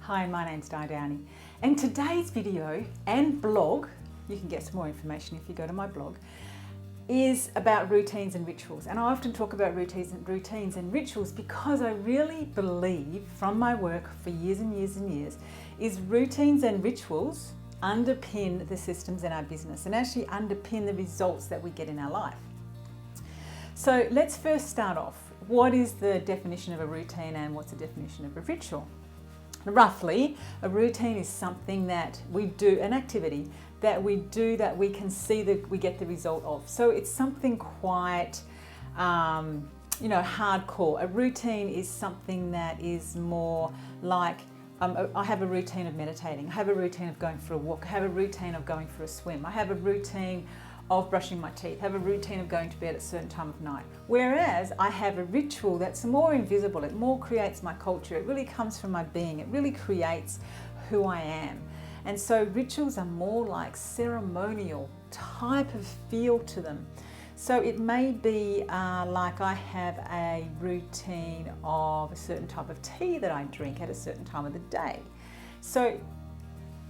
Hi, my name's Di Downey, and today's video and blog, you can get some more information if you go to my blog, is about routines and rituals. And I often talk about routines and rituals because I really believe from my work for years and years and years is routines and rituals underpin the systems in our business and actually underpin the results that we get in our life. So let's first start off. What is the definition of a routine and what's the definition of a ritual? Roughly, a routine is something that we do, an activity that we do that we can see that we get the result of. So it's something quite, hardcore. A routine is something that is more like, I have a routine of meditating. I have a routine of going for a walk. I have a routine of going for a swim. I have a routine of brushing my teeth, have a routine of going to bed at a certain time of night. Whereas I have a ritual that's more invisible, it more creates my culture, it really comes from my being, it really creates who I am. And so rituals are more like ceremonial type of feel to them. So it may be like I have a routine of a certain type of tea that I drink at a certain time of the day. So,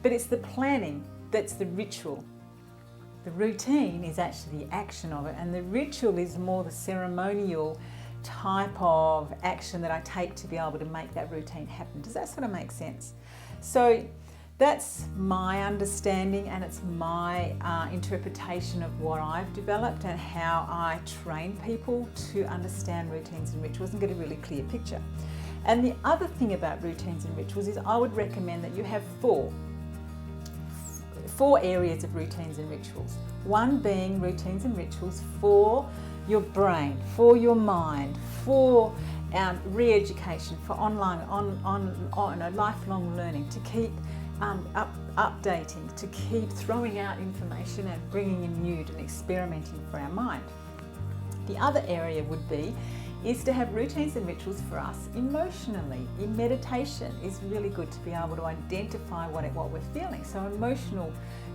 but it's the planning that's the ritual. The routine is actually the action of it, and the ritual is more the ceremonial type of action that I take to be able to make that routine happen. Does that sort of make sense? So that's my understanding, and it's my interpretation of what I've developed and how I train people to understand routines and rituals and get a really clear picture. And the other thing about routines and rituals is I would recommend that you have four areas of routines and rituals. One being routines and rituals for your brain, for your mind, for re-education, for lifelong learning, to keep updating, to keep throwing out information and bringing in new and experimenting for our mind. The other area would be is to have routines and rituals for us emotionally. In meditation is really good to be able to identify what we're feeling. So emotional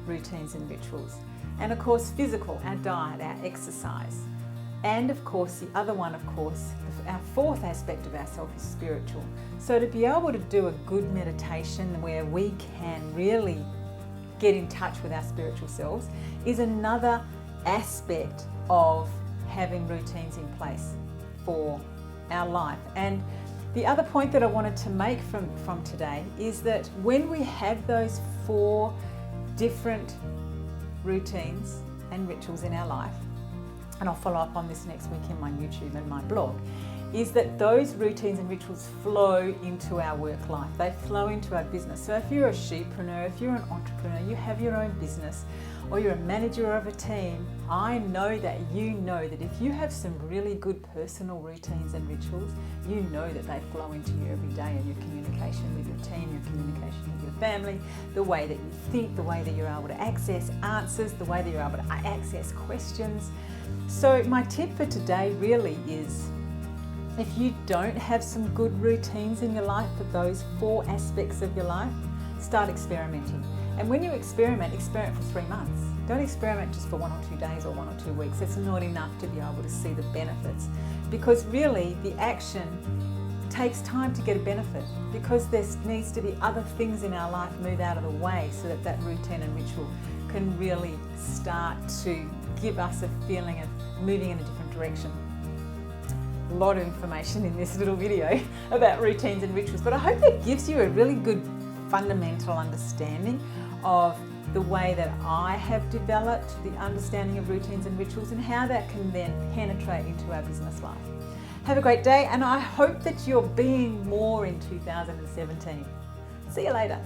routines and rituals. And of course physical, our diet, our exercise. And of course the other one, our fourth aspect of ourself is spiritual. So to be able to do a good meditation where we can really get in touch with our spiritual selves is another aspect of having routines in place for our life. And the other point that I wanted to make from today is that when we have those four different routines and rituals in our life, and I'll follow up on this next week in my YouTube and my blog, is that those routines and rituals flow into our work life. They flow into our business. So if you're a shepreneur, if you're an entrepreneur, you have your own business, or you're a manager of a team, I know that if you have some really good personal routines and rituals, you know that they flow into you every day in your communication with your team, your communication with your family, the way that you think, the way that you're able to access answers, the way that you're able to access questions. So my tip for today really is, if you don't have some good routines in your life for those four aspects of your life, start experimenting. And when you experiment for 3 months. Don't experiment just for 1 or 2 days or 1 or 2 weeks. It's not enough to be able to see the benefits, because really the action takes time to get a benefit, because there needs to be other things in our life move out of the way so that that routine and ritual can really start to give us a feeling of moving in a different direction. A lot of information in this little video about routines and rituals, but I hope that gives you a really good fundamental understanding of the way that I have developed the understanding of routines and rituals and how that can then penetrate into our business life. Have a great day, and I hope that you're being more in 2017. See you later.